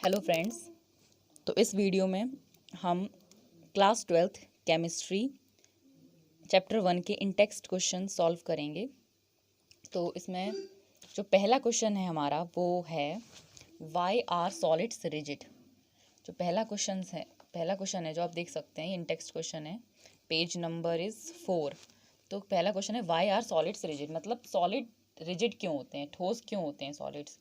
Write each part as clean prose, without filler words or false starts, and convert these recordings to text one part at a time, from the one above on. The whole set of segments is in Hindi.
Hello friends. तो इस वीडियो में हम क्लास 12th केमिस्ट्री चैप्टर 1 के इन टेक्स्ट क्वेश्चन सॉल्व करेंगे। तो इसमें जो पहला क्वेश्चन है हमारा वो है वाई आर सॉलिड्स रिजिड। जो पहला क्वेश्चन है जो आप देख सकते हैं, इन टेक्स्ट क्वेश्चन है, पेज नंबर इज़ 4। तो पहला क्वेश्चन है वाई आर सॉलिड्स रिजिड, मतलब सॉलिड रिजिड क्यों होते हैं, ठोस क्यों होते हैं सॉलिड्स।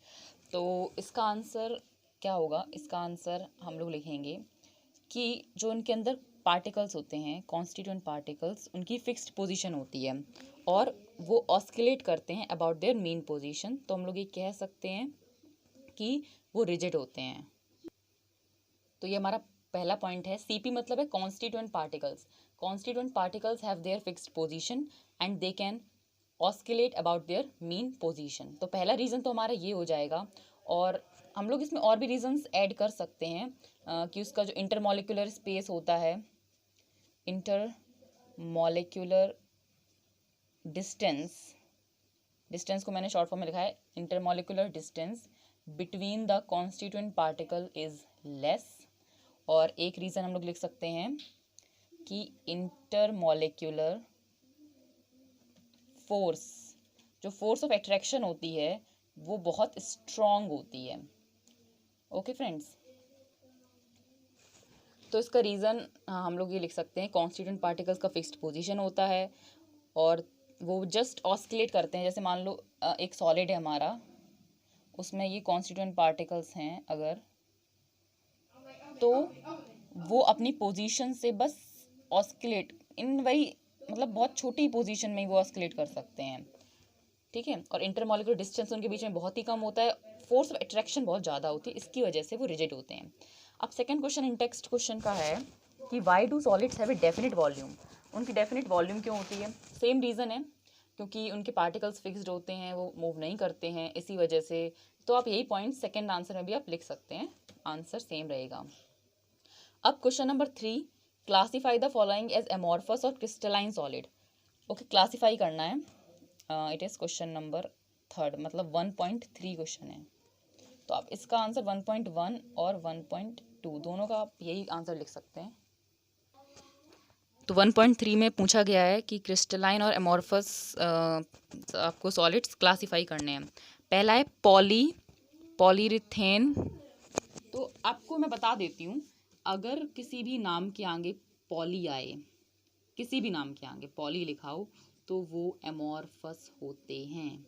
तो इसका आंसर क्या होगा? इसका आंसर हम लोग लिखेंगे कि जो उनके अंदर पार्टिकल्स होते हैं, कॉन्स्टिट्यूएंट पार्टिकल्स, उनकी फिक्स्ड पोजीशन होती है और वो ऑस्किलेट करते हैं अबाउट देयर मीन पोजीशन। तो हम लोग ये कह सकते हैं कि वो रिजिड होते हैं। तो ये हमारा पहला पॉइंट है। सीपी मतलब है constituent particles. Constituent particles have their fixed position and they can oscillate about their mean position. तो पहला रीज़न तो हमारा ये हो जाएगा। और हम लोग इसमें और भी रीजंस ऐड कर सकते हैं कि उसका जो इंटरमॉलिक्यूलर स्पेस होता है, इंटरमॉलिक्यूलर डिस्टेंस को मैंने शॉर्ट फॉर्म में लिखा है, intermolecular distance between the constituent particle is less. और एक रीज़न हम लोग लिख सकते हैं कि इंटरमॉलिक्यूलर फोर्स, जो फोर्स ऑफ अट्रैक्शन होती है वो बहुत स्ट्रॉन्ग होती है। ओके फ्रेंड्स, तो इसका रीज़न हम लोग ये लिख सकते हैं, कॉन्स्टिट्यूएंट पार्टिकल्स का फिक्स्ड पोजीशन होता है और वो जस्ट ऑस्किलेट करते हैं। जैसे मान लो एक सॉलिड है हमारा, उसमें ये कॉन्स्टिट्यूएंट पार्टिकल्स हैं अगर, तो वो अपनी पोजीशन से बस ऑस्किलेट इन वही, मतलब बहुत छोटी पोजीशन में ही वो ऑस्किलेट कर सकते हैं, ठीक है। और इंटरमॉलिक्यूलर डिस्टेंस उनके बीच में बहुत ही कम होता है, फोर्स ऑफ अट्रैक्शन बहुत ज़्यादा होती है, इसकी वजह से वो रिजिड होते हैं। अब second question in text question का है कि why do solids have a definite volume. उनकी डेफिनेट वॉल्यूम क्यों होती है? सेम रीज़न है, क्योंकि उनके पार्टिकल्स फिक्स्ड होते हैं, वो मूव नहीं करते हैं, इसी वजह से। तो आप यही पॉइंट सेकेंड आंसर में भी आप लिख सकते हैं, आंसर सेम रहेगा। अब question number 3, classify the following as amorphous और क्रिस्टलाइन सॉलिड। ओके, क्लासीफाई करना है। इट इज़ क्वेश्चन नंबर 3, मतलब 1.3 क्वेश्चन है। तो आप इसका आंसर 1.1 और 1.2 दोनों का आप यही आंसर लिख सकते हैं। तो 1.3 में पूछा गया है कि क्रिस्टलाइन और एमॉर्फस आपको सॉलिड्स क्लासीफाई करने हैं। पहला है पॉलीरिथेन। तो आपको मैं बता देती हूँ, अगर किसी भी नाम के आगे पॉली आए, किसी भी नाम के आगे पॉली लिखा हो, तो वो एमॉर्फस होते हैं।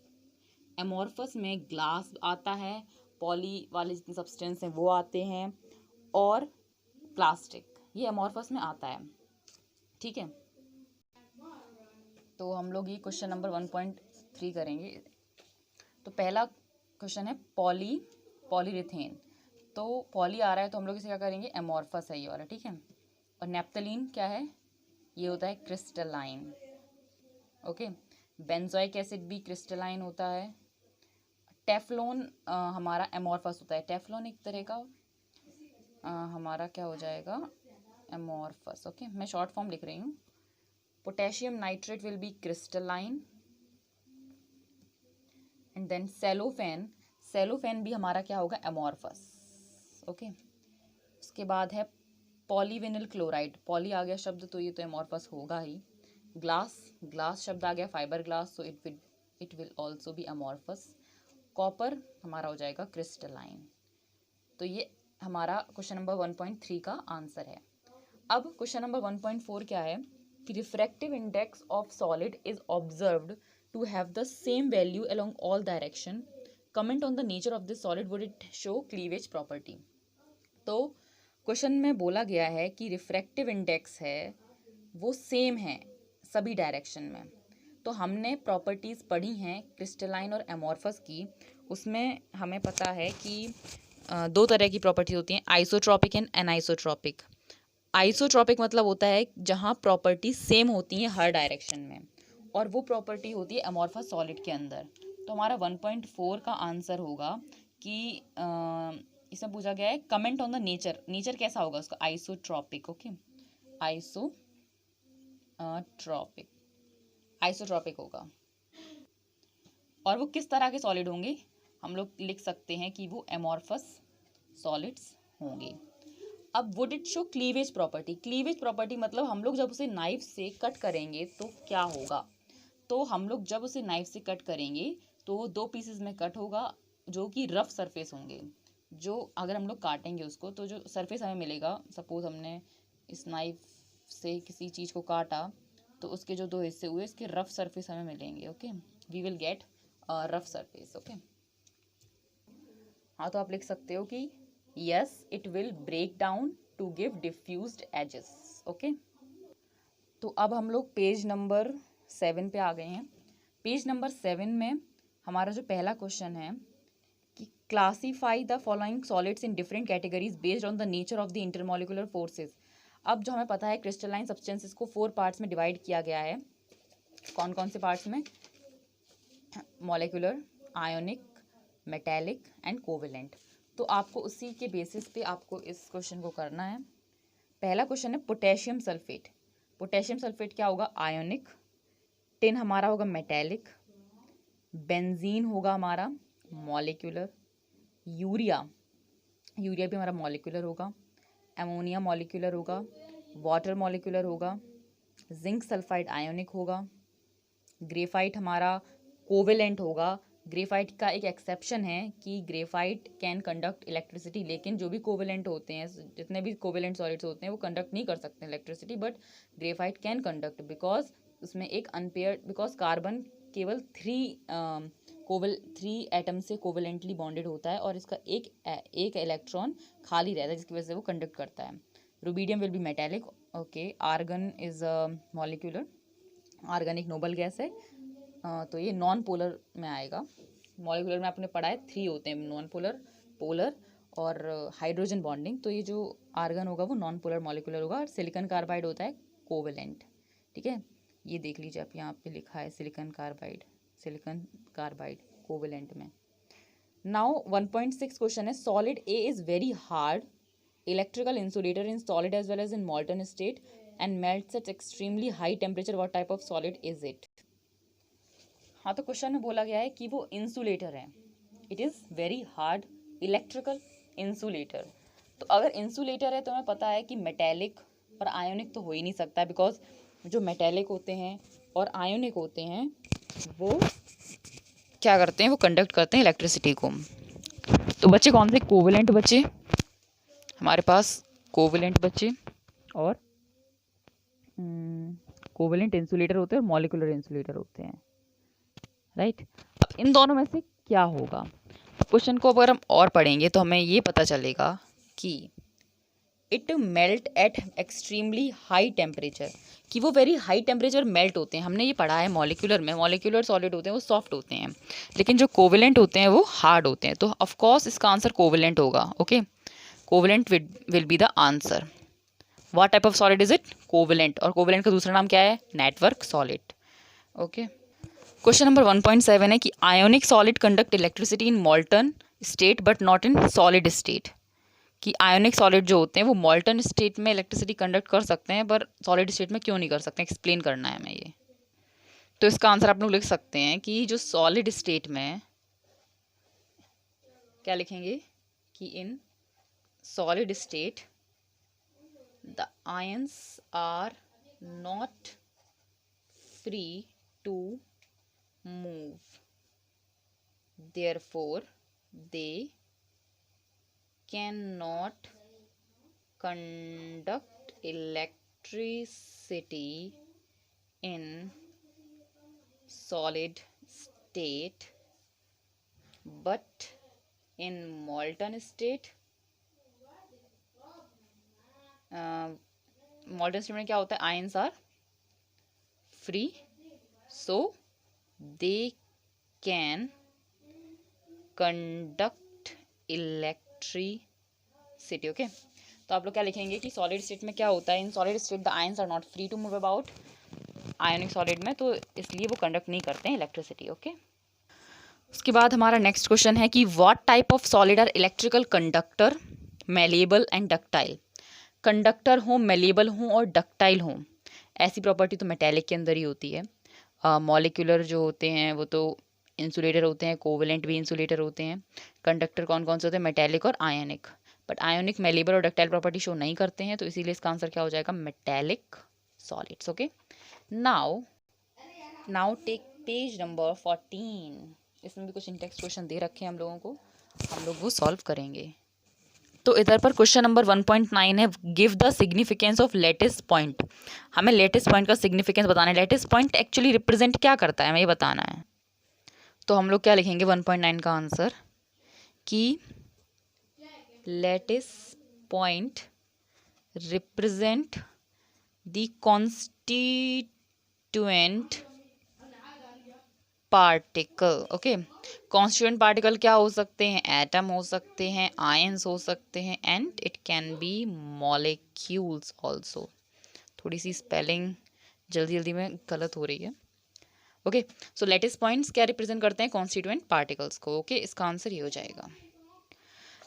एमॉर्फस में ग्लास आता है, पॉली वाले जितने सब्सटेंस हैं वो आते हैं, और प्लास्टिक, ये एमॉर्फस में आता है, ठीक है। तो हम लोग ये क्वेश्चन नंबर 1.3 करेंगे। तो पहला क्वेश्चन है पॉलीरिथेन। तो पॉली आ रहा है तो हम लोग इसे क्या करेंगे, एमॉर्फस है ये वाला, ठीक है। और नेप्थलीन क्या है? ये होता है क्रिस्टलाइन। ओके, बेंजोइक एसिड भी क्रिस्टलाइन होता है। टेफ्लॉन हमारा एमॉर्फस होता है। टेफ्लॉन एक तरह का हमारा क्या हो जाएगा, एमॉर्फस। ओके, मैं शॉर्ट फॉर्म लिख रही हूँ। Potassium nitrate will be crystalline and then cellophane भी हमारा क्या होगा, एमॉर्फस। ओके, उसके बाद है पॉलीविनिल क्लोराइड। पॉली आ गया शब्द तो ये तो एमॉर्फस होगा ही। ग्लास शब्द आ गया, fibre glass, so it will also be amorphous. Copper हमारा हो जाएगा क्रिस्टलाइन। तो ये हमारा क्वेश्चन नंबर 1.3 का आंसर है। अब क्वेश्चन नंबर 1.4 क्या है कि refractive index of solid is observed to have the same value along all direction. Comment on the nature of this solid, would it show cleavage property. तो क्वेश्चन में बोला गया है कि रिफ्रैक्टिव इंडेक्स है वो सेम है सभी डायरेक्शन में। तो हमने प्रॉपर्टीज़ पढ़ी हैं क्रिस्टलाइन और एमॉर्फस की, उसमें हमें पता है कि दो तरह की प्रॉपर्टी होती हैं, आइसोट्रॉपिक एंड एनाइसोट्रॉपिक। आइसोट्रॉपिक मतलब होता है जहाँ प्रॉपर्टी सेम होती हैं हर डायरेक्शन में, और वो प्रॉपर्टी होती है एमॉर्फस सॉलिड के अंदर। तो हमारा 1.4 का आंसर होगा कि इसमें पूछा गया है कमेंट ऑन द नेचर कैसा होगा उसका, आइसोट्रॉपिक। ओके, आइसोट्रॉपिक होगा। और वो किस तरह के सॉलिड होंगे, हम लोग लिख सकते हैं कि वो एमॉर्फस सॉलिड्स होंगे। अब would it show cleavage property. Cleavage property मतलब हम लोग जब उसे नाइफ से कट करेंगे तो क्या होगा, तो हम लोग जब उसे नाइफ से कट करेंगे तो वो 2 पीसेस में कट होगा जो कि रफ सरफेस होंगे। जो अगर हम लोग काटेंगे उसको तो जो सरफेस हमें मिलेगा, सपोज हमने इस नाइफ से किसी चीज़ को काटा तो उसके जो 2 हिस्से हुए इसके रफ सरफेस हमें मिलेंगे। Okay, we will get rough surface. Okay, हाँ तो आप लिख सकते हो कि yes it will break down to give diffused edges. Okay, तो अब हम लोग पेज नंबर 7 पे आ गए हैं। पेज नंबर 7 में हमारा जो पहला क्वेश्चन है कि classify the following solids in different categories based on the nature of the intermolecular forces. अब जो हमें पता है क्रिस्टलाइन सब्सटेंसेस को 4 पार्ट्स में डिवाइड किया गया है। कौन कौन से पार्ट्स में? Molecular, ionic, metallic and covalent. तो आपको उसी के बेसिस पे आपको इस क्वेश्चन को करना है। पहला क्वेश्चन है पोटेशियम सल्फेट। पोटेशियम सल्फेट क्या होगा? आयोनिक। टिन हमारा होगा मेटेलिक। बेंजीन होगा हमारा मॉलिक्यूलर। यूरिया भी हमारा मॉलिक्यूलर होगा। एमोनिया मॉलिक्यूलर होगा। वाटर मॉलिक्यूलर होगा। जिंक सल्फाइड आयोनिक होगा। ग्रेफाइट हमारा कोवेलेंट होगा। ग्रेफाइट का एक एक्सेप्शन है कि ग्रेफाइट कैन कंडक्ट इलेक्ट्रिसिटी, लेकिन जो भी कोवेलेंट होते हैं, जितने भी कोवेलेंट सॉलिड्स होते हैं वो कंडक्ट नहीं कर सकते electricity, but graphite can conduct because उसमें एक अनपेयर्ड, बिकॉज कार्बन केवल 3 एटम से कोवेलेंटली बॉन्डेड होता है और इसका एक इलेक्ट्रॉन खाली रहता है जिसकी वजह से वो कंडक्ट करता है। Rubidium will be metallic. Okay, argon is molecular. Argon एक नोबल गैस है, तो ये नॉन पोलर में आएगा। मॉलिक्यूलर में आपने पढ़ा है 3 होते हैं, नॉन पोलर, पोलर और हाइड्रोजन बॉन्डिंग। तो ये जो आर्गन होगा वो नॉन पोलर मॉलिक्यूलर होगा। और सिलिकॉन कार्बाइड होता है कोवेलेंट। ठीक है, ये देख लीजिए आप, यहाँ पे लिखा है सिलिकॉन कार्बाइड कोवेलेंट में। नाउ 1.6 क्वेश्चन है, solid A is very hard electrical insulator in solid as well as in molten state and melts at extremely high temperature, what type of solid is it? हाँ, तो क्वेश्चन में बोला गया है कि वो इंसुलेटर है। It is very hard electrical insulator. तो अगर इंसुलेटर है तो हमें पता है कि मेटेलिक और आयोनिक तो हो ही नहीं सकता, बिकॉज जो मेटेलिक होते हैं और आयोनिक होते हैं वो क्या करते हैं, वो कंडक्ट करते हैं इलेक्ट्रिसिटी को। तो बच्चे कौन से? कोवेलेंट बच्चे हमारे पास, कोवेलेंट बच्चे और कोवेलेंट इंसुलेटर होते हैं और मॉलिक्यूलर इंसुलेटर होते हैं, राइट। अब इन दोनों में से क्या होगा? क्वेश्चन को अगर हम और पढ़ेंगे तो हमें ये पता चलेगा कि it melt eight extremely high temperature, कि वो वेरी हाई टेम्परेचर मेल्ट होते हैं। हमने ये पढ़ा है मॉलिक्यूलर में, मॉलिक्यूलर सॉलिड होते हैं वो सॉफ्ट होते हैं, लेकिन जो कोवेलेंट होते हैं वो हार्ड होते हैं। तो ऑफकोर्स इसका आंसर कोवेलेंट होगा। Okay, covalent will be the answer. What type of solid is it? Covalent. और कोवेलेंट का दूसरा नाम क्या है? Network solid. Okay, question number 1.7 है कि ionic solid conduct electricity in molten state but not in solid state. कि आयोनिक सॉलिड जो होते हैं वो मॉल्टन स्टेट में इलेक्ट्रिसिटी कंडक्ट कर सकते हैं पर सॉलिड स्टेट में क्यों नहीं कर सकते, एक्सप्लेन करना है हमें ये। तो इसका आंसर आप लोग लिख सकते हैं कि जो सॉलिड स्टेट में, क्या लिखेंगे कि in solid state the ions are not free to move, therefore they cannot conduct electricity in solid state but in molten state। molten state में क्या होता है? Ions are free, so they can conduct electricity। Okay, तो आप लोग क्या लिखेंगे कि सॉलिड स्टेट में क्या होता है? In solid state the ions are not free to move about. Ionic solid में तो इसलिए वो कंडक्ट नहीं करते हैं इलेक्ट्रिसिटी। ओके, उसके बाद हमारा नेक्स्ट क्वेश्चन है कि what type of solid are electrical conductor, malleable and ductile. Conductor हो, मेलेबल हो और डक्टाइल हो, ऐसी प्रॉपर्टी तो मेटेलिक के अंदर ही होती है। मॉलिक्यूलर जो होते हैं वो तो इंसुलेटर होते हैं, कोवेलेंट भी इंसुलेटर होते हैं। कंडक्टर कौन कौन से होते हैं? मेटेलिक और आयनिक। बट आयोनिक, मेलेबल और डक्टाइल प्रॉपर्टी शो नहीं करते हैं, तो इसीलिए इसका आंसर क्या हो जाएगा, metallic solids. Okay, now take page number 14। इसमें भी कुछ इंटेक्स्ट क्वेश्चन दे रखे हैं हम लोगों को, हम लोग वो सॉल्व करेंगे। तो इधर पर क्वेश्चन नंबर 1.9 है, give the significance of lattice point. हमें लेटिस पॉइंट का सिग्निफिकेंस बताना है। लेटिस पॉइंट एक्चुअली रिप्रेजेंट क्या करता है हमें ये बताना है। तो हम लोग क्या लिखेंगे 1.9 का आंसर कि lattice point represent the constituent particle. Okay, constituent particle क्या हो सकते हैं, एटम हो सकते हैं, आयंस हो सकते हैं, and it can be molecules also. थोड़ी सी स्पेलिंग जल्दी जल्दी में गलत हो रही है। ओके, सो लेटिस पॉइंट्स क्या रिप्रेजेंट करते हैं, कॉन्स्टिट्यूएंट पार्टिकल्स को। ओके, इसका आंसर ये हो जाएगा।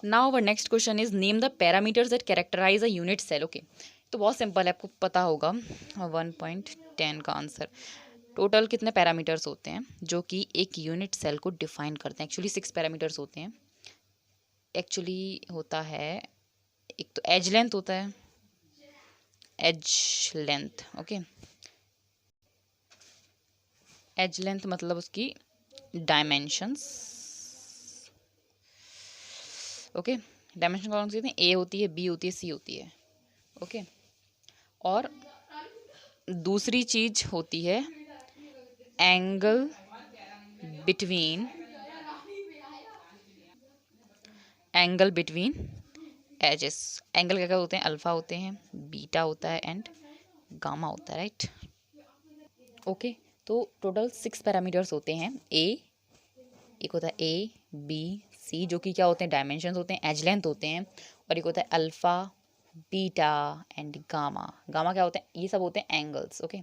Now our next question is name the parameters that characterize a unit cell. Okay, तो बहुत सिंपल है, आपको पता होगा 1.10 का आंसर। टोटल कितने पैरामीटर्स होते हैं जो कि एक यूनिट सेल को डिफाइन करते हैं। एक्चुअली 6 पैरामीटर्स होते हैं। एक्चुअली होता है, एक तो एज लेंथ होता है, edge length. Okay, edge length मतलब उसकी डायमेंशंस। ओके, डायमेंशन कौन सी होती है, ए होती है, बी होती है, सी होती है। ओके, और दूसरी चीज होती है एंगल बिटवीन एजेस। एंगल क्या क्या होते हैं, अल्फा होते हैं, बीटा होता है एंड गामा होता है, राइट। ओके, तो टोटल 6 पैरामीटर्स होते हैं। एक होता है ए, बी, सी, जो कि क्या होते हैं, डायमेंशंस होते हैं, एज लेंथ होते हैं, और एक होता है alpha, beta and gamma. Gamma क्या होते हैं, ये सब होते हैं एंगल्स। ओके,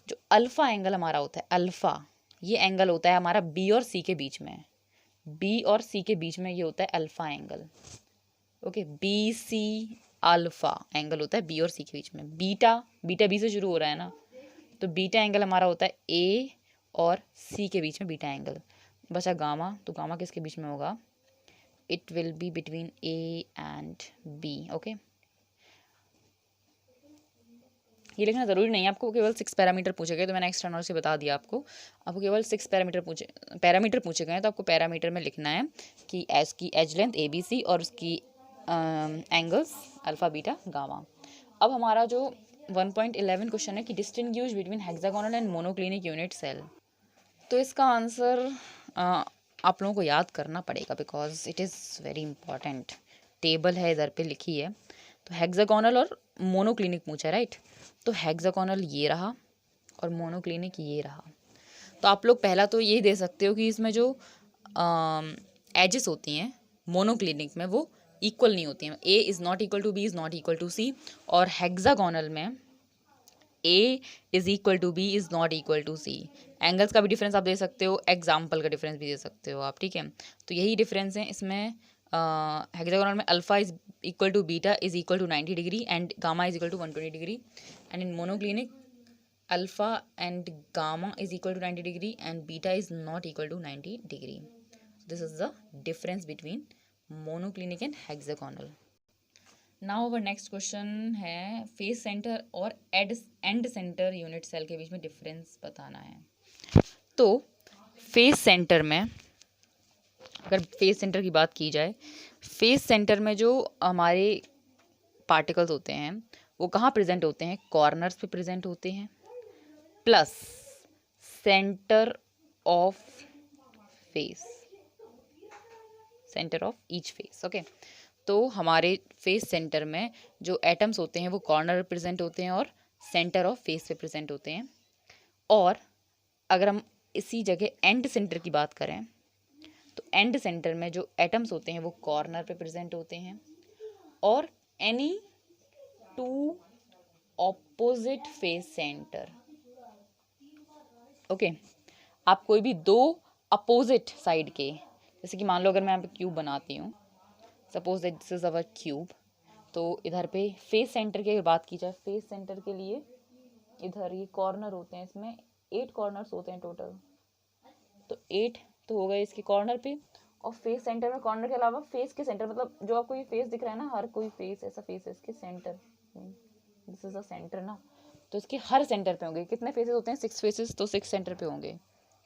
जो अल्फा एंगल हमारा होता है, अल्फा ये एंगल होता है हमारा बी और सी के बीच में। बी और सी के बीच में ये होता है alpha angle. Okay, B C alpha angle होता है बी और सी के बीच में। बीटा, बीटा बी से शुरू हो रहा है ना, तो बीटा एंगल हमारा होता है ए और सी के बीच में, बीटा एंगल। बचा गामा, तो गामा किसके बीच में होगा, it will be between A and B. Okay, ये लिखना ज़रूरी नहीं है, आपको केवल 6 पैरामीटर पूछे गए, तो मैंने एक्स्ट्रा नॉलेज से बता दिया आपको केवल 6 पैरामीटर पूछे गए हैं, तो आपको पैरामीटर में लिखना है कि एस की edge length A B C और उसकी एंगल्स अल्फा बीटा गामा। अब हमारा जो 1.11 क्वेश्चन है कि distinguish between hexagonal and monoclinic unit cell. तो इसका आंसर आप लोगों को याद करना पड़ेगा because it is very important. Table है इधर पे लिखी है, तो हेक्सागोनल और मोनोक्लिनिक पूछा है, राइट। तो हेक्सागोनल ये रहा और मोनोक्लिनिक ये रहा। तो आप लोग पहला तो ये दे सकते हो कि इसमें जो एजेस होती हैं मोनोक्लिनिक में वो इक्वल नहीं होती हैं। A is not equal to B, is not equal to C, और हेक्सागोनल में A is equal to B, is not equal to C. Angles का भी डिफरेंस आप दे सकते हो, एग्जाम्पल का डिफरेंस भी दे सकते हो आप, ठीक है। तो यही डिफरेंस है इसमें। हेक्सागोनल में alpha is equal to beta is equal to 90 degree and gamma is equal to 120 degree, and in monoclinic alpha and gamma is equal to 90 degree and beta is not equal to 90 degree. This is the difference between monoclinic and hexagonal. Now our next question है फेस सेंटर और एंड सेंटर यूनिट सेल के बीच में डिफरेंस बताना है। तो फेस सेंटर में, अगर फेस सेंटर की बात की जाए, फेस सेंटर में जो हमारे पार्टिकल्स होते हैं वो कहाँ प्रेजेंट होते हैं, कॉर्नर्स पे प्रेजेंट होते हैं, plus centre of face, centre of each face. Okay, तो हमारे फेस सेंटर में जो एटम्स होते हैं वो कॉर्नर प्रेजेंट होते हैं और सेंटर ऑफ फेस पे प्रेजेंट होते हैं। और अगर हम इसी जगह एंड सेंटर की बात करें, तो एंड सेंटर में जो एटम्स होते हैं वो कॉर्नर पे प्रेजेंट होते हैं और any two opposite face centre. Okay, आप कोई भी दो अपोजिट साइड के, जैसे कि मान लो अगर मैं यहाँ पे क्यूब बनाती हूँ, suppose that this is our cube, तो इधर पे फेस सेंटर की बात की जाए, फेस सेंटर के लिए इधर ये कॉर्नर होते हैं, इसमें 8 कॉर्नर्स होते हैं टोटल। तो 8 तो हो गए इसके कॉर्नर पे, और फेस सेंटर में कॉर्नर के अलावा फेस के सेंटर, मतलब जो आपको ये फेस दिख रहा है ना, हर कोई फेस ऐसा फेस है, इसके centre, this is a centre ना, तो इसके हर सेंटर पे होंगे। कितने फेसेस होते हैं? 6 फेसेस, तो 6 सेंटर पे होंगे,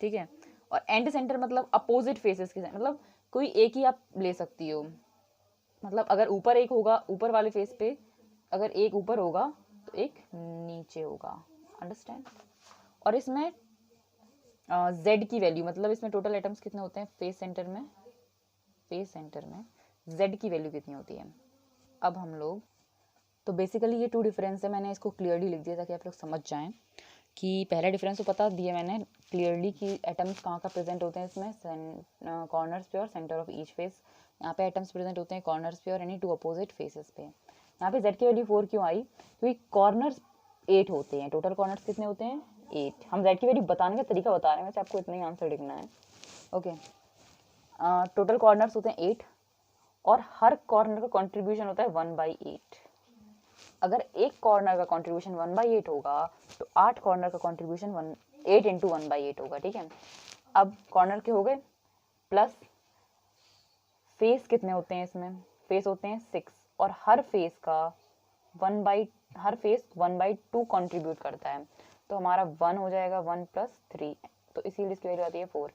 ठीक है। और एंड सेंटर मतलब अपोजिट फेसेस के, मतलब कोई एक ही आप ले सकती हो, मतलब अगर ऊपर एक होगा, ऊपर वाले फेस पे अगर एक ऊपर होगा तो एक नीचे होगा, अंडरस्टैंड। और इसमें z की वैल्यू, मतलब इसमें टोटल एटम्स कितने होते हैं फेस सेंटर में, फेस सेंटर में z की वैल्यू कितनी होती है। अब हम लोग, तो बेसिकली ये 2 डिफरेंस है, मैंने इसको क्लियरली लिख दिया ताकि आप लोग समझ जाएं कि पहला डिफरेंस तो पता दिया मैंने क्लियरली कि एटम्स कहाँ का प्रेजेंट होते हैं इसमें, कॉर्नर्स पे और सेंटर ऑफ ईच फेस। यहाँ पे एटम्स प्रेजेंट होते हैं कॉर्नर्स पे और एनी 2 अपोजिट फेसेस पे। यहाँ पे z की वैल्यू 4 क्यों आई? क्योंकि कॉर्नर्स 8 होते हैं, टोटल कॉर्नर्स कितने होते हैं? 8। हम z की वैल्यू बताने का तरीका बता रहे हैं, वैसे आपको इतना ही आंसर लिखना है, ओके। टोटल कॉर्नर्स होते हैं 8 और हर कॉर्नर का कॉन्ट्रीब्यूशन होता है 1/8। अगर एक कॉर्नर का कॉन्ट्रीब्यूशन 1/8 होगा तो 8 कॉर्नर का कॉन्ट्रीब्यूशन 8 इंटू 1/8 होगा, ठीक है। अब कॉर्नर के हो गए, प्लस फेस कितने होते हैं इसमें? फेस होते हैं 6 और हर फेस 1/2 कंट्रीब्यूट करता है, तो हमारा 1 हो जाएगा 1 + 3, तो इसीलिए इसकी वैल्यू आती है 4।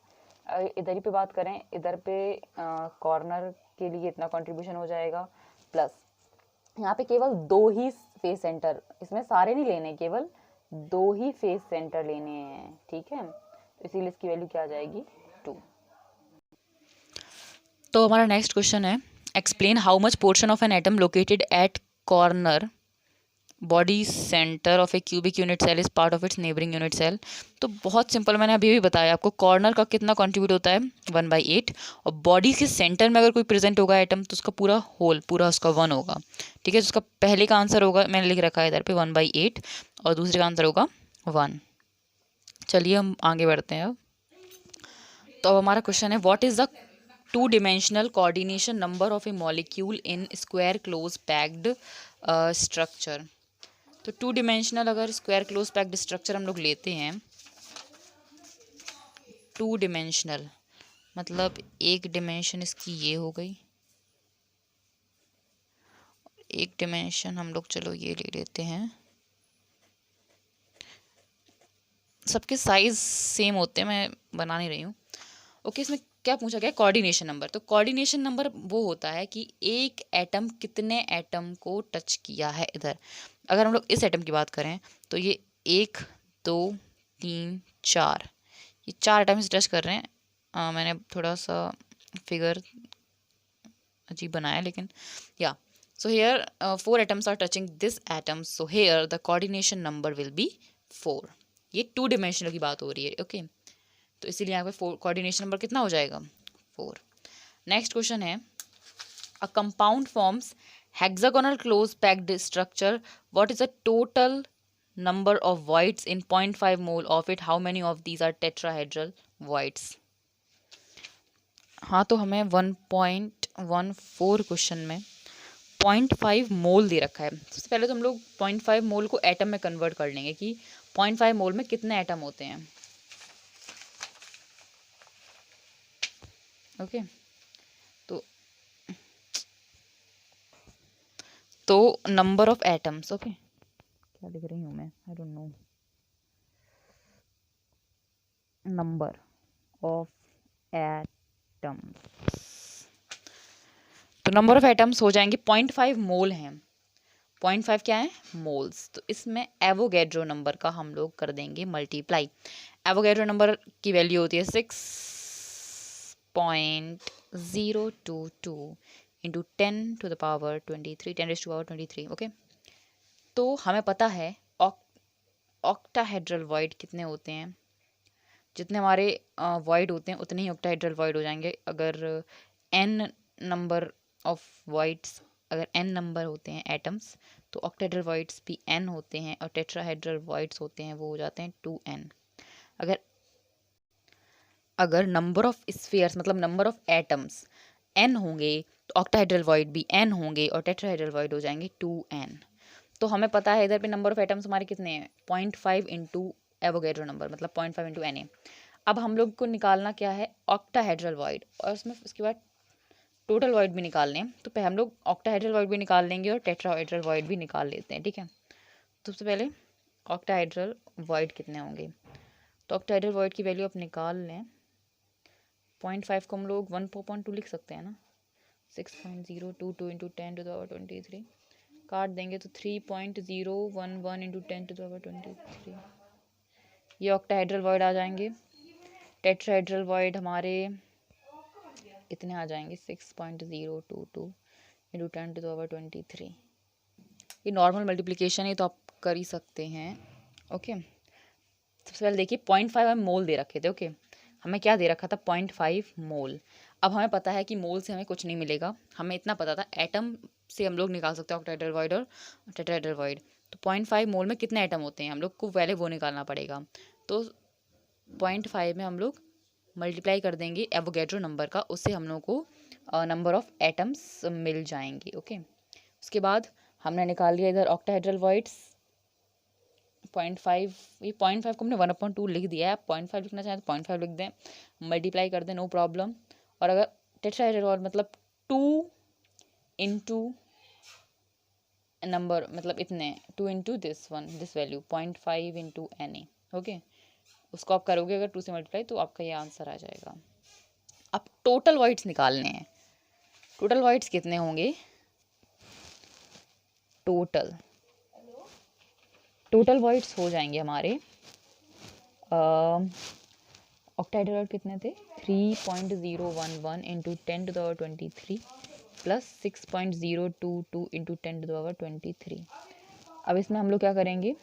इधर ही पे बात करें, इधर पे कॉर्नर के लिए इतना कंट्रीब्यूशन हो जाएगा, प्लस यहाँ पे केवल 2 ही फेस सेंटर, इसमें सारे नहीं लेने, केवल 2 ही फेस सेंटर लेने हैं, ठीक है, तो इसीलिए इसकी वैल्यू क्या आ जाएगी? 2। तो हमारा नेक्स्ट क्वेश्चन है, explain how much portion of an atom located at corner body centre of a cubic unit cell is part of its neighbouring unit cell. तो बहुत सिंपल, मैंने अभी भी बताया आपको, कॉर्नर का कितना कंट्रीब्यूट होता है? 1/8। और बॉडी के सेंटर में अगर कोई प्रेजेंट होगा एटम तो उसका पूरा होल, पूरा उसका 1 होगा, ठीक है। तो उसका पहले का आंसर होगा, मैंने लिख रखा है इधर पे 1/8, और दूसरे का आंसर होगा 1। चलिए हम आगे बढ़ते हैं अब। तो अब हमारा क्वेश्चन है, what is the 2-dimensional coordination number of a molecule in square close packed structure। तो 2-dimensional अगर स्क्वायर क्लोज पैक्ड स्ट्रक्चर हम लोग लेते हैं, 2-dimensional मतलब एक डिमेंशन इसकी ये हो गई, एक डिमेंशन हम लोग चलो ये ले लेते हैं, सबके साइज सेम होते हैं, मैं बना नहीं रही हूँ, ओके। इसमें क्या पूछा गया? Coordination number. तो कोऑर्डिनेशन नंबर वो होता है कि एक एटम कितने एटम को टच किया है इधर। अगर हम लोग इस एटम की बात करें तो ये 1 2 3 4, ये 4 एटम से टच कर रहे हैं। मैंने थोड़ा सा फिगर अजीब बनाया, लेकिन या so here 4 atoms are touching this atom, so here the coordination number will be 4। ये 2-dimensional की बात हो रही है, ओके। तो इसीलिए यहाँ पे कोऑर्डिनेशन नंबर कितना हो जाएगा? 4। नेक्स्ट क्वेश्चन है, a compound forms hexagonal close packed structure, what is the total number of voids in 0.5 mole of it, how many of these are tetrahedral voids। हाँ, तो हमें 1.14 क्वेश्चन में 0.5 मोल दे रखा है। सबसे पहले तो हम लोग 0.5 मोल को एटम में कन्वर्ट कर लेंगे कि 0.5 मोल में कितने एटम होते हैं, ओके। तो नंबर ऑफ एटम्स, ओके, क्या लिख रही हूँ मैं, I don't know, number of atoms, तो नंबर ऑफ एटम्स हो जाएंगे 0.5 मोल हैं, 0.5 क्या है? मोल्स। तो इसमें एवोगैड्रो नंबर का हम लोग कर देंगे मल्टीप्लाई। एवोगैड्रो नंबर की वैल्यू होती है 6.022 इंटू 10⁻23, 10⁻23, ओके। तो हमें पता है ऑक्टाहेड्रल वॉइड कितने होते हैं, जितने हमारे वॉइड होते हैं उतने ही ऑक्टाहेड्रल वॉइड हो जाएंगे। अगर n नंबर ऑफ वॉइड्स, अगर n नंबर होते हैं एटम्स, तो ऑक्टाहेड्रल वॉइड्स भी n होते हैं, और टेट्राहेड्रल वॉइड्स होते हैं वो हो जाते हैं 2n। अगर नंबर ऑफ स्फीयर्स मतलब नंबर ऑफ एटम्स n होंगे तो ऑक्टाहेड्रल वॉइड भी n होंगे, और टेट्राहेड्रल वॉइड हो जाएंगे 2n। तो हमें पता है इधर पे नंबर ऑफ एटम्स हमारे कितने हैं, 0.5 इंटू एवोगैड्रो नंबर, मतलब 0.5 इंटू Na। अब हम लोग को निकालना क्या है, ऑक्टाहेड्रल वॉइड, और उसमें उसके बाद टोटल वॉइड भी निकालने हैं। तो पहले हम लोग ऑक्टाहेड्रल वॉइड भी निकाल लेंगे और टेट्राहेड्रल वॉइड भी निकाल लेते हैं, ठीक है। तो सबसे पहले ऑक्टाहेड्रल वॉइड कितने होंगे, तो ऑक्टाहेड्रल वॉइड की वैल्यू आप निकाल लें। 0.5 को हम लोग 1/2 लिख सकते हैं ना, 6.022 इंटू 10⁻23 काट देंगे तो 3.011 इंटू 10⁻23 ये ऑक्टाहेड्रल वॉइड आ जाएंगे। टेट्राहेड्रल वॉइड हमारे कितने आ जाएंगे, 6.022 इंटू 10⁻23। ये नॉर्मल मल्टीप्लिकेशन है तो आप कर ही सकते हैं, ओके। सबसे पहले देखिए 0.5 हमें मोल दे रखे थे, ओके। हमें क्या दे रखा था, 0.5 मोल। अब हमें पता है कि मोल से हमें कुछ नहीं मिलेगा, हमें इतना पता था एटम से हम लोग निकाल सकते हैं ऑक्टाहेड्रल वॉइड और टेट्राहेड्रल वॉइड। तो 0.5 मोल में कितने एटम होते हैं हम लोग को पहले वो निकालना पड़ेगा। तो 0.5 में हम लोग मल्टीप्लाई कर देंगे एवोगैड्रो नंबर का, उससे हम लोग को नंबर ऑफ एटम्स मिल जाएंगे, ओके। उसके बाद हमने निकाल लिया इधर ऑक्टाहेड्रल वॉइड्स 0.5, ये 0.5 को हमने 1/2 लिख दिया है। आप 0.5 लिखना चाहें तो 0.5 लिख दें, मल्टीप्लाई कर दें, नो प्रॉब्लम। और अगर टेट्राहेड्रल वॉइड मतलब 2 इंटू नंबर मतलब इतने 2 into this value 0.5 into NA, okay. उसको आप करोगे अगर 2 से मल्टीप्लाई तो आपका ये आंसर आ जाएगा। अब टोटल वॉइड्स निकालने हैं। टोटल वॉइड्स कितने होंगे, टोटल वॉइड्स हो जाएंगे हमारे ऑक्टाहेड्रल वॉइड कितने थे, 3.011 इंटू 10⁻23 प्लस 6.022 इंटू 10⁻23। अब इसमें हम लोग क्या करेंगे,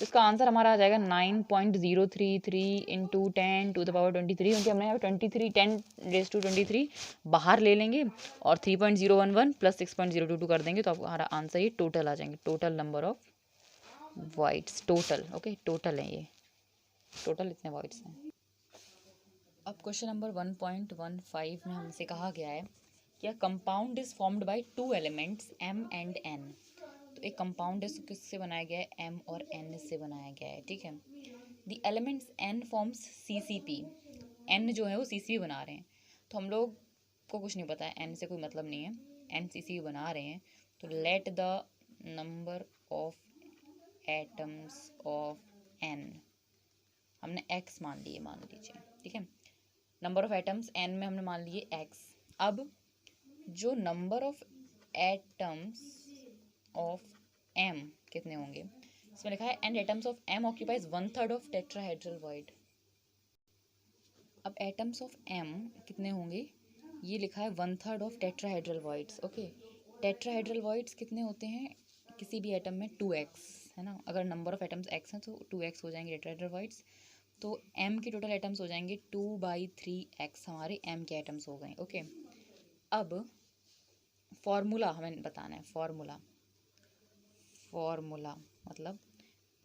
इसका आंसर हमारा आ जाएगा 9.033 इंटू 10⁻23, क्योंकि हमने यहाँ पे 23 10⁻23 बाहर ले लेंगे और 3.011 प्लस 6.022 कर देंगे तो हमारा आंसर ये टोटल आ जाएंगे, total number of voids, total, okay, total है ये, टोटल इतने वॉइड्स हैं। अब क्वेश्चन नंबर 1.15 में हमसे कहा गया है कि compound is formed by 2 elements M and N। तो एक कंपाउंड है, किससे बनाया गया है, M और N से बनाया गया है, ठीक है। The elements N forms CCP, N जो है वो CCP बना रहे हैं। तो हम लोग को कुछ नहीं पता है, N से कोई मतलब नहीं है, N CCP बना रहे हैं। तो let the number of atoms of N, हमने X मान लिए, मान लीजिए, ठीक है। नंबर ऑफ एटम्स N में हमने मान लिए X। अब जो number of atoms of M कितने होंगे, इसमें लिखा है and atoms of M occupies 1/3 of tetrahedral void. अब एटम्स ऑफ M कितने होंगे, ये लिखा है 1/3 of tetrahedral voids, okay. Tetrahedral voids कितने होते हैं, किसी भी एटम में 2x है ना, अगर नंबर ऑफ एटम्स x हैं तो 2x हो जाएंगे टेट्राहेड्रल वॉइड्स। तो M के टोटल एटम्स हो जाएंगे 2/3x, हमारे M के एटम्स हो गए, ओके। अब फॉर्मूला हमें बताना है, फॉर्मूला मतलब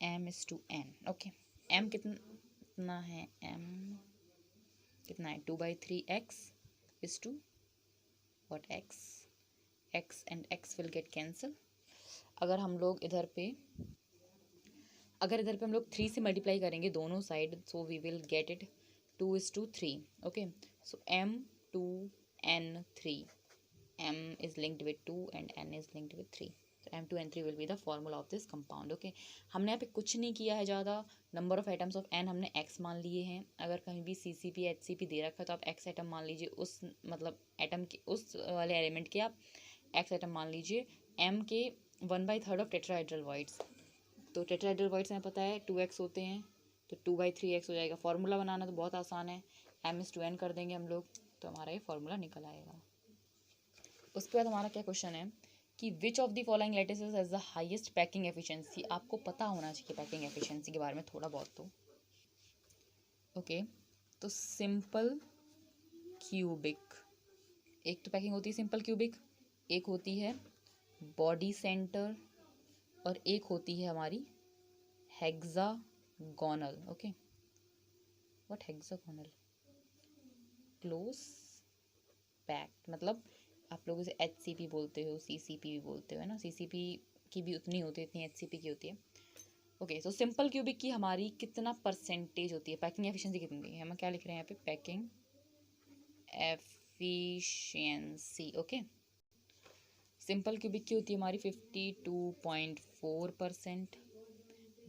M/N, ओके। M कितना है, M कितना है, 2/3x is to what, x and x will get cancel। अगर हम लोग इधर पे हम लोग 3 से मल्टीप्लाई करेंगे दोनों side, so we will get it 2:3, okay. So M2N3, M is linked with 2 and N is linked with 3, so M2N3 will be the formula of this compound, okay। हमने यहाँ पे कुछ नहीं किया है ज़्यादा, number of atoms of N हमने X मान लिए हैं। अगर कहीं भी CCP HCP दे रखा है तो आप X एटम मान लीजिए, उस मतलब एटम के उस वाले एलिमेंट के आप X एटम मान लीजिए। M के 1/3 ऑफ टेट्राहेड्रल वॉइड्स, तो टेट्राहेड्रल वॉइड्स हमें पता है 2x होते हैं, तो 2/3x हो जाएगा। फार्मूला बनाना तो बहुत आसान है, M/N कर देंगे हम लोग, तो हमारा ये फार्मूला निकल आएगा। उसके बाद हमारा क्या क्वेश्चन है कि which of the following lattices has the highest packing efficiency. आपको पता होना चाहिए पैकिंग एफिशिएंसी के बारे में थोड़ा बहुत तो, ओके। तो सिंपल क्यूबिक, एक तो पैकिंग होती है सिंपल क्यूबिक, एक होती है बॉडी सेंटर और एक होती है हमारी hexagonal, okay. What hexagonal, close packed, मतलब आप लोग इसे HCP बोलते हो, CCP भी बोलते हो, है ना। CCP की भी उतनी होती है, इतनी HCP की होती है। ओके, सो सिंपल क्यूबिक की हमारी कितना परसेंटेज होती है, पैकिंग एफिशिएंसी कितनी है, हम क्या लिख रहे हैं यहाँ पे, packing efficiency. Okay, simple cubic की होती है हमारी 52.4%,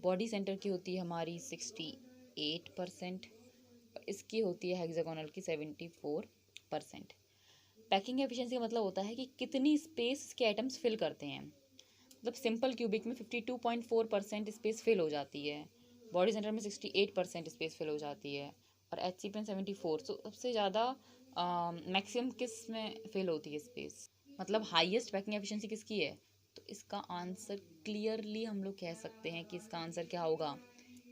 बॉडी सेंटर की होती है हमारी 68%, और इसकी होती है हेक्सागोनल की 74%। पैकिंग एफिशिएंसी का मतलब होता है कि कितनी स्पेस के आइटम्स फिल करते हैं। मतलब सिंपल क्यूबिक में 52.4% स्पेस फिल हो जाती है, बॉडी सेंटर में 68% स्पेस फिल हो जाती है, और एच सी में 74। तो सबसे ज़्यादा मैक्सिमम किस में फिल होती है स्पेस, मतलब हाईएस्ट पैकिंग एफिशिएंसी किसकी है। तो इसका आंसर क्लियरली हम लोग कह सकते हैं कि इसका आंसर क्या होगा,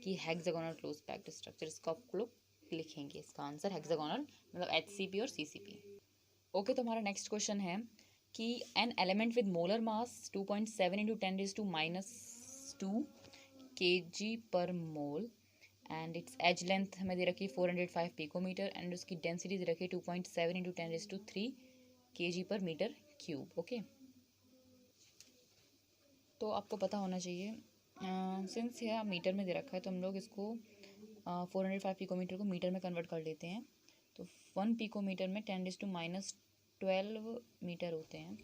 कि हेक्सागोनल क्लोज पैक्ड स्ट्रक्चर। इसको आप लोग लिखेंगे, इसका आंसर हेक्सागोनल मतलब एचसीपी और सीसीपी। ओके, तो हमारा नेक्स्ट क्वेश्चन है कि an element with molar mass 2.7 into 10⁻⁻² kg per mole and its edge length हमें दे रखी है 405 पिकोमीटर एंड उसकी डेंसिटी दे रखी है 2.7 into 10⁻³ kg per metre cube. Okay, तो आपको पता होना चाहिए, सिंस यह मीटर में दे रखा है तो हम लोग इसको 405 पिकोमीटर को मीटर में कन्वर्ट कर लेते हैं। तो 1 पिकोमीटर में 10⁻12 मीटर होते हैं,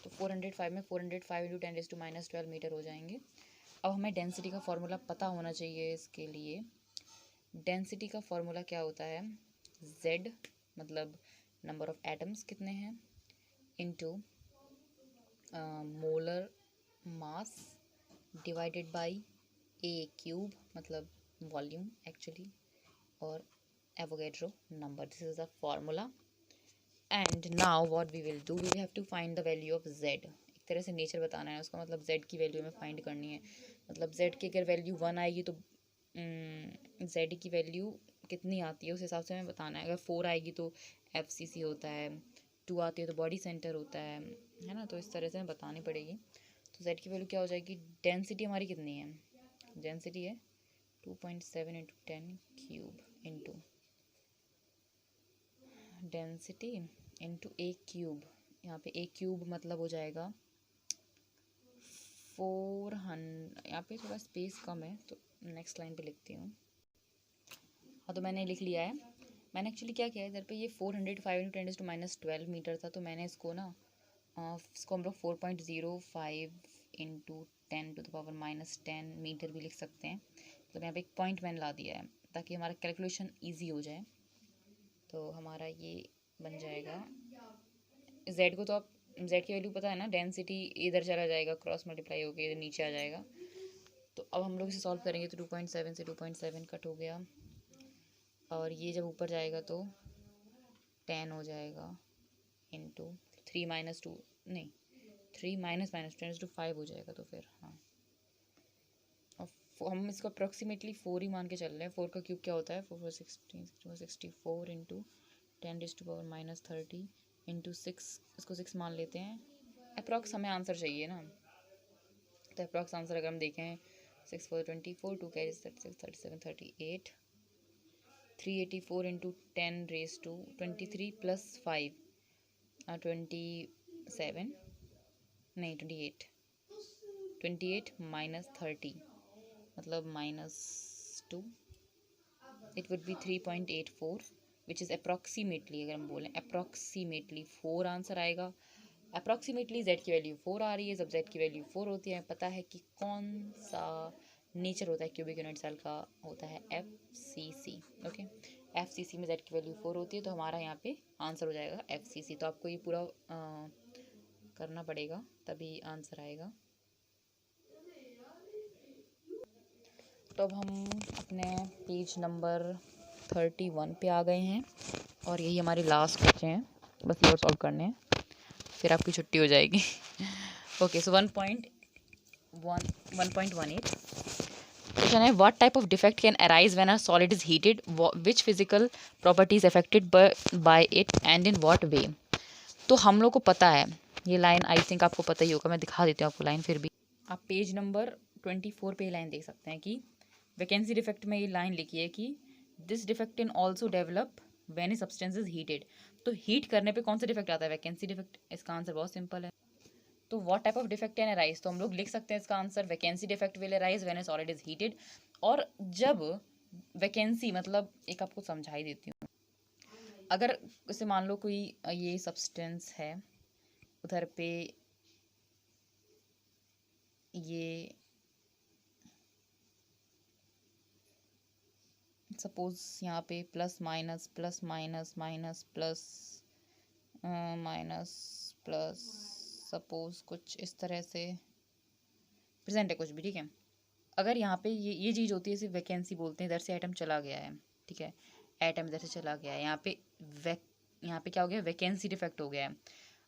तो 405 में 405 इंटू 10⁻12 मीटर हो जाएंगे। अब हमें डेंसिटी का फॉर्मूला पता होना चाहिए। इसके लिए डेंसिटी का फॉर्मूला क्या होता है, Z मतलब नंबर ऑफ एटम्स कितने हैं into molar mass divided by A cube मतलब वॉल्यूम एक्चुअली, और Avogadro number. This is the formula. And now what we will do, we have to find the value of Z। एक तरह से नेचर बताना है उसका, मतलब Z की वैल्यू हमें फाइंड करनी है। मतलब Z की अगर वैल्यू 1 आएगी तो Z की वैल्यू कितनी आती है उस हिसाब से हमें बताना है। अगर 4 आएगी तो FCC होता है, 2 आती है तो बॉडी सेंटर होता है ना। तो इस तरह से हमें बतानी पड़ेगी। तो Z की वैल्यू क्या हो जाएगी, डेंसिटी हमारी कितनी है, डेंसिटी है 2.7 into 10 cube into density into A cube. यहाँ पे A क्यूब मतलब हो जाएगा 400। यहाँ पे थोड़ा स्पेस कम है तो नेक्स्ट लाइन पे लिखती हूँ। हाँ, तो मैंने लिख लिया है। मैंने एक्चुअली क्या किया है, इधर पे ये 405 इंटू 10⁻12 मीटर था, तो मैंने इसको ना इसको हम लोग 4.05 इंटू 10⁻⁻10 मीटर भी लिख सकते हैं। तो यहाँ पे एक पॉइंट मैंने ला दिया है ताकि हमारा कैलकुलेशन ईजी हो जाए। तो हमारा ये बन जाएगा, Z को तो आप Z की वैल्यू पता है ना, डेंसिटी इधर चला जाएगा, क्रॉस मल्टीप्लाई होकर इधर नीचे आ जाएगा। तो अब हम लोग इसे सॉल्व करेंगे तो 2.7 से 2.7 कट हो गया, और ये जब ऊपर जाएगा तो 10 हो जाएगा इंटू 3 माइनस 2 नहीं 3 माइनस 10⁻5 हो जाएगा। तो फिर हाँ, और हम इसको अप्रॉक्सीमेटली 4 ही मान के चल रहे हैं। 4 का क्यूब क्या होता है, 4 4 64 इंटू 10⁻30 इंटू 6, इसको 6 मान लेते हैं। अप्रॉक्स हमें आंसर चाहिए ना, तो अप्रॉक्स आंसर अगर हम देखें 6 4 24, 2 कैरी 36 37 38, 384 इंटू 10⁻23 प्लस 5 27 नहीं 28 माइनस 30 मतलब -2, it would be 3.84 which is approximately, अगर हम बोलें अप्रॉक्सीमेटली 4 आंसर आएगा। अप्रॉक्सीमेटली Z की वैल्यू 4 आ रही है। जब Z की वैल्यू 4 होती है, पता है कि कौन सा नेचर होता है क्यूबिक यूनिट सेल का, होता है FCC। ओके, FCC में Z की वैल्यू 4 होती है, तो हमारा यहाँ पे आंसर हो जाएगा FCC। तो आपको ये पूरा करना पड़ेगा तभी आंसर आएगा। तो अब हम अपने पेज नंबर 31 पे आ गए हैं, और यही हमारे लास्ट बचे हैं, बस ये सॉल्व करने हैं, फिर आपकी छुट्टी हो जाएगी। ओके, सो 1.18 क्वेश्चन है, what type of defect can arise when a solid is heated, which physical properties affected by it and in what way. तो हम लोग को पता है ये लाइन, आई थिंक आपको पता ही होगा, मैं दिखा देती हूँ आपको लाइन। फिर भी आप पेज नंबर 24 पे ये लाइन देख सकते हैं कि वैकेंसी डिफेक्ट में ये लाइन लिखी है कि this defect in also develop when a substance is heated. तो हीट करने पे कौन सा डिफेक्ट आता है, वैकेंसी डिफेक्ट। इसका आंसर बहुत सिंपल है, तो what type of defect can arise, तो हम लोग लिख सकते हैं इसका answer vacancy defect will arise when a solid is heated. और जब वैकेंसी मतलब एक आपको समझा ही देती हूँ, अगर जैसे मान लो कोई ये सब्सटेंस है, उधर पे ये सपोज यहाँ पे plus minus plus minus minus plus minus plus, suppose कुछ इस तरह से प्रेजेंट है कुछ भी, ठीक है। अगर यहाँ पे ये चीज़ होती है, सिर्फ वैकेंसी बोलते हैं, इधर से एटम चला गया है, ठीक है, एटम इधर से चला गया है, यहाँ पे क्या हो गया, वैकेंसी डिफेक्ट हो गया है।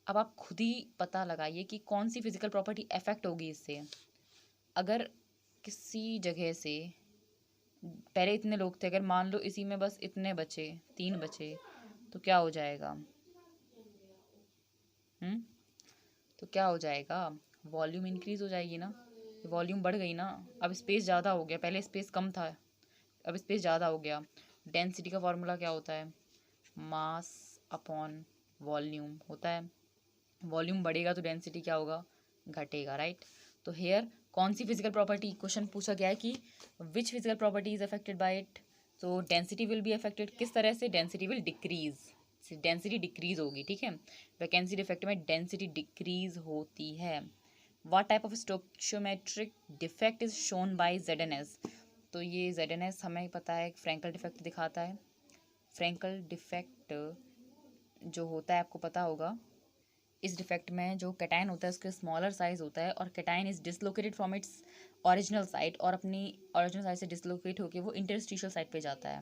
अब आप खुद ही पता लगाइए कि कौन सी फिजिकल प्रॉपर्टी अफेक्ट होगी इससे। अगर किसी जगह से पहले इतने लोग थे, अगर मान लो इसी में बस इतने बचे, 3 बचे, तो क्या हो जाएगा, तो क्या हो जाएगा, वॉल्यूम इंक्रीज हो जाएगी ना, वॉल्यूम बढ़ गई ना। अब स्पेस ज़्यादा हो गया, पहले स्पेस कम था, अब स्पेस ज़्यादा हो गया। डेंसिटी का फॉर्मूला क्या होता है, मास अपॉन वॉल्यूम होता है। वॉल्यूम बढ़ेगा तो डेंसिटी क्या होगा, घटेगा, राइट। तो हेयर कौन सी फिजिकल प्रॉपर्टी, क्वेश्चन पूछा गया है कि which physical property is affected by it, तो डेंसिटी विल बी अफेक्टेड। किस तरह से, density will decrease, density decrease होगी, ठीक है। वैकेंसी डिफेक्ट में डेंसिटी डिक्रीज होती है। What type of stoichiometric defect is shown by ZNS, तो ये ZNS हमें पता है फ्रैंकल डिफेक्ट दिखाता है। फ्रैंकल डिफेक्ट जो होता है आपको पता होगा, इस डिफेक्ट में जो कैटायन होता है उसका स्मॉलर साइज होता है, और cation is dislocated from its original site, और अपनी ओरिजिनल साइट से डिसलोकेट होकर वो इंटरस्टिशियल साइट पे जाता है।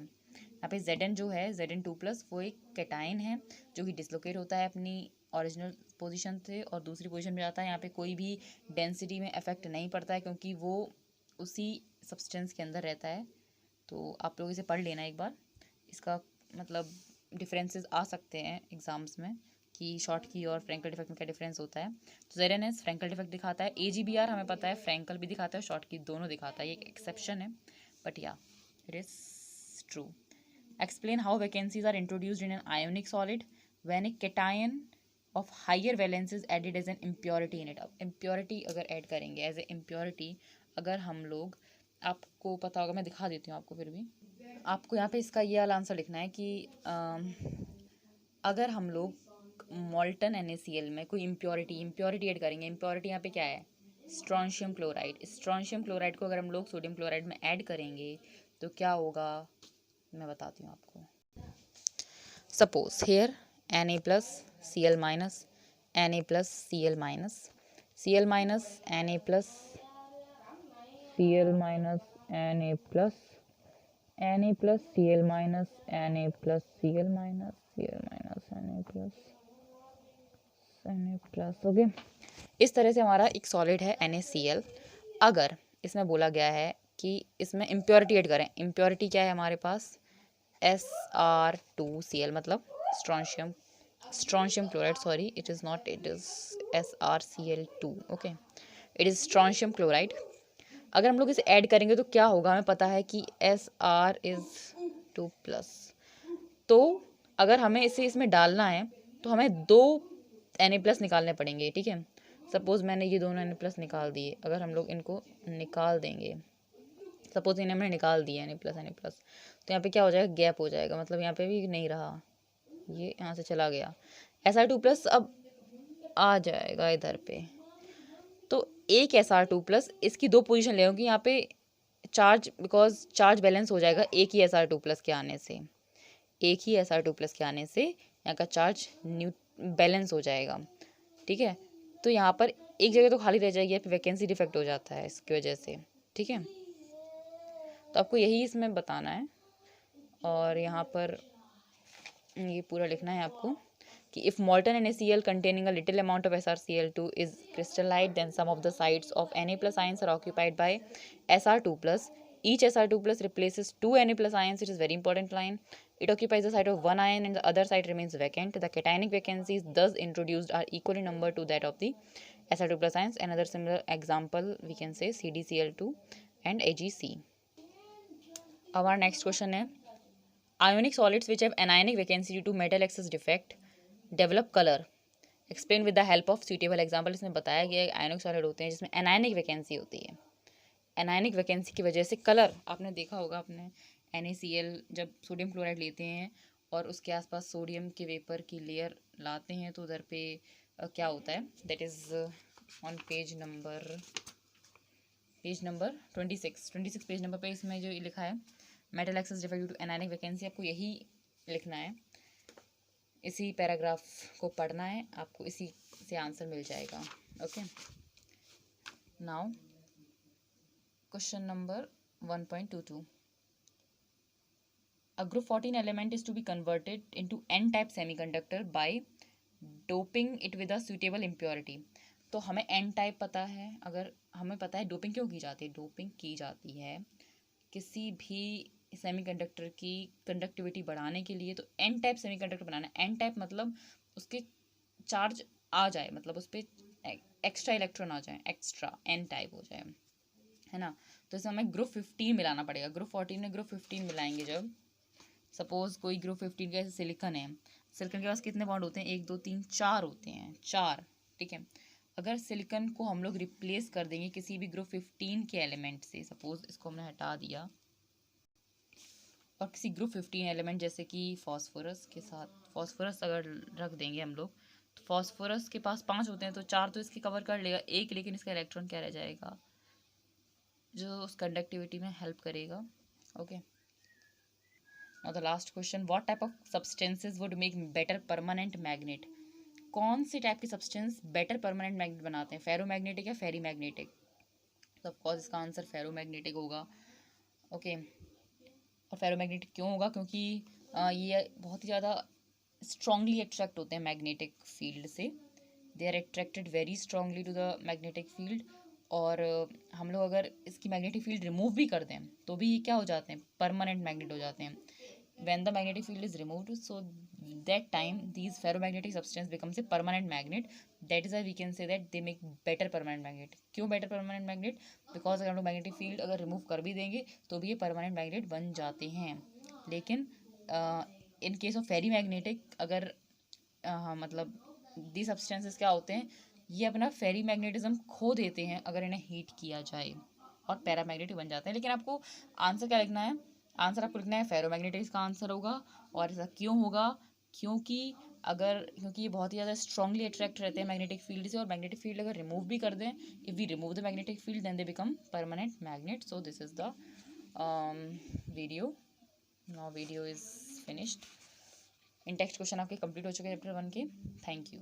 यहाँ पे Zn जो है, Zn2+, वो एक कैटायन है जो कि डिसलोकेट होता है अपनी ओरिजिनल पोजीशन से और दूसरी पोजीशन में जाता है। यहाँ पे कोई भी डेंसिटी में इफेक्ट नहीं पड़ता है क्योंकि वो उसी सब्सटेंस के अंदर रहता है। तो आप लोग इसे पढ़ लेना एक बार, इसका मतलब डिफरेंसेस आ सकते हैं एग्जाम्स में कि शॉर्ट की और फ्रैंकल डिफेक्ट में क्या डिफरेंस होता है। तो ZNS फ्रैंकल डिफेक्ट दिखाता है, AGBR हमें पता है फ्रैंकल भी दिखाता है, शॉर्ट की दोनों दिखाता है, ये एक एक्सेप्शन है, बट या it is true. Explain how vacancies are introduced in an ionic solid when a cation of higher valence is added as an impurity in it। अब impurity अगर ऐड करेंगे एज ए impurity, अगर हम लोग, आपको पता होगा, मैं दिखा देती हूँ आपको, फिर भी आपको यहाँ पे इसका ये वाला आंसर लिखना है कि अगर हम लोग मॉल्टन NaCl में कोई इम्प्योरिटी ऐड करेंगे, इम्प्योरिटी यहाँ पे क्या है, स्ट्रॉन्शियम क्लोराइड। स्ट्रॉन्शियम क्लोराइड को अगर हम लोग सोडियम क्लोराइड में ऐड करेंगे तो क्या होगा, मैं बताती हूँ आपको। Suppose here Na+Cl-, Na+Cl-, Cl-, Na+, Cl-, Na+, Na+Cl-, Na+Cl-, Cl-, Na+, okay. इस तरह से हमारा एक सॉलिड है NaCl। अगर इसमें बोला गया है कि इसमें इम्प्योरिटी ऐड करें, इम्प्योरिटी क्या है हमारे पास, Sr2Cl, मतलब strontium chloride, sorry it is not, it is SrCl2, okay, it is strontium chloride. अगर हम लोग इसे ऐड करेंगे तो क्या होगा, हमें पता है कि Sr इज़ 2+, तो अगर हमें इसे इसमें डालना है तो हमें 2 Na+ निकालने पड़ेंगे, ठीक है। सपोज़ मैंने ये दोनों Na+ निकाल दिए, अगर हम लोग इनको निकाल देंगे, सपोज इन्हें हमने निकाल दिया Na+, तो यहाँ पे क्या हो जाएगा, गैप हो जाएगा, मतलब यहाँ पे भी नहीं रहा, ये यहाँ से चला गया, Sr2+ अब आ जाएगा इधर पे। तो एक Sr2+, इसकी 2 पोजीशन ले होंगी यहाँ पे चार्ज, बिकॉज चार्ज बैलेंस हो जाएगा एक ही Sr2+ के आने से, एक ही Sr2+ के आने से यहाँ का चार्ज बैलेंस हो जाएगा, ठीक है। तो यहाँ पर एक जगह तो खाली रह जाएगी, यहाँ पे वैकेंसी डिफेक्ट हो जाता है इसकी वजह से, ठीक है। तो आपको यही इसमें बताना है, और यहाँ पर ये पूरा लिखना है आपको कि if molten NaCl containing a little amount of SrCl2 is crystallized, then some of the sites of Na+ ions are occupied by Sr2+. Each Sr2+ replaces 2 Na+ ions. It is very important line. It occupies the site of one ion and the other site remains vacant. The cationic vacancies thus introduced are equally numbered to that of the Sr2+ ions. Another similar example we can say CdCl2 and AgC. Our next question है, ionic solids which have anionic vacancy due to metal excess defect develop color explain with the help of suitable example. इसमें बताया गया है आयनिक सॉलिड होते हैं जिसमें एनायनिक वैकेंसी होती है। एनायनिक वैकेंसी की वजह से कलर आपने देखा होगा, आपने NaCl जब सोडियम क्लोराइड लेते हैं और उसके आसपास सोडियम के वेपर की लेयर लाते हैं तो उधर पे क्या होता है, that is on page number 26 page number पे इसमें जो लिखा है metal excess defect due to anionic vacancy, आपको यही लिखना है, इसी पैराग्राफ को पढ़ना है, आपको इसी से आंसर मिल जाएगा। Okay, now question number 1.22, a group 14 element is to be converted into n-type semiconductor by doping it with a suitable impurity। तो हमें n-type पता है, अगर हमें पता है डोपिंग क्यों की जाती है, डोपिंग की जाती है किसी भी सेमीकंडक्टर की कंडक्टिविटी बढ़ाने के लिए। तो n-type सेमीकंडक्टर बनाना है, n-type मतलब उसके चार्ज आ जाए, मतलब उस पर एक्स्ट्रा इलेक्ट्रॉन आ जाए, एक्स्ट्रा n-type हो जाए, है ना। तो इसमें हमें ग्रुप 15 मिलाना पड़ेगा। ग्रुप 14 में ग्रुप 15 मिलाएंगे जब, सपोज कोई ग्रुप 15 का सिलिकन है, सिलिकन के पास कितने बॉन्ड होते हैं, 1 2 3 4 होते हैं, 4, ठीक है। अगर सिलिकन को हम लोग रिप्लेस कर देंगे किसी भी ग्रुप 15 के एलिमेंट से, सपोज इसको हमने हटा दिया और किसी ग्रुप 15 एलिमेंट जैसे कि फॉस्फोरस के साथ, फॉस्फोरस अगर रख देंगे हम लोग, तो फॉस्फोरस के पास 5 होते हैं तो 4 तो इसकी कवर कर लेगा, एक लेकिन इसका इलेक्ट्रॉन क्या रह जाएगा, जो उस कंडक्टिविटी में हेल्प करेगा। Okay, now the last question, what type of substances would make better permanent magnet. कौन सी टाइप की सब्सटेंस बेटर परमानेंट मैग्नेट बनाते हैं, फेरोमैग्नेटिक या फेरी मैग्नेटिक। तो ऑफकोर्स इसका आंसर फेरोमैग्नेटिक होगा। ओके, और फेरोमैग्नेटिक क्यों होगा, क्योंकि ये बहुत ही ज़्यादा स्ट्रांगली अट्रैक्ट होते हैं मैग्नेटिक फील्ड से, they are attracted very strongly to the magnetic field. और हम लोग अगर इसकी मैग्नेटिक फील्ड रिमूव भी कर दें तो भी ये क्या हो जाते हैं, परमानेंट मैग्नेट हो जाते हैं। when the magnetic field is removed, so that time these ferromagnetic substance becomes a permanent magnet, that is why we can say that they make better permanent magnet। क्यों better permanent magnet, because अगर हम लोग मैग्नेटिक फील्ड अगर रिमूव कर भी देंगे तो भी ये परमानेंट मैग्नेट बन जाते हैं। लेकिन in case of ferrimagnetic अगर मतलब दी सब्सटेंसेस क्या होते हैं, ये अपना फेरी मैग्नेटिज्म खो देते हैं अगर इन्हें हीट किया जाए और पैरामैग्नेटिक बन जाते हैं। लेकिन आपको आंसर क्या लिखना है, आंसर आपको लिखना है फेरोमैग्नेटिक इसका आंसर होगा। और ऐसा क्यों होगा, क्योंकि ये बहुत ही ज़्यादा स्ट्रांगली अट्रैक्ट रहते हैं मैग्नेटिक फील्ड से, और मैग्नेटिक फील्ड अगर रिमूव भी कर दें, if we remove the magnetic field then they become permanent magnet. So this is the video, now video is finished. In text question आपके कंप्लीट हो चुके हैं चैप्टर 1 के। Thank you.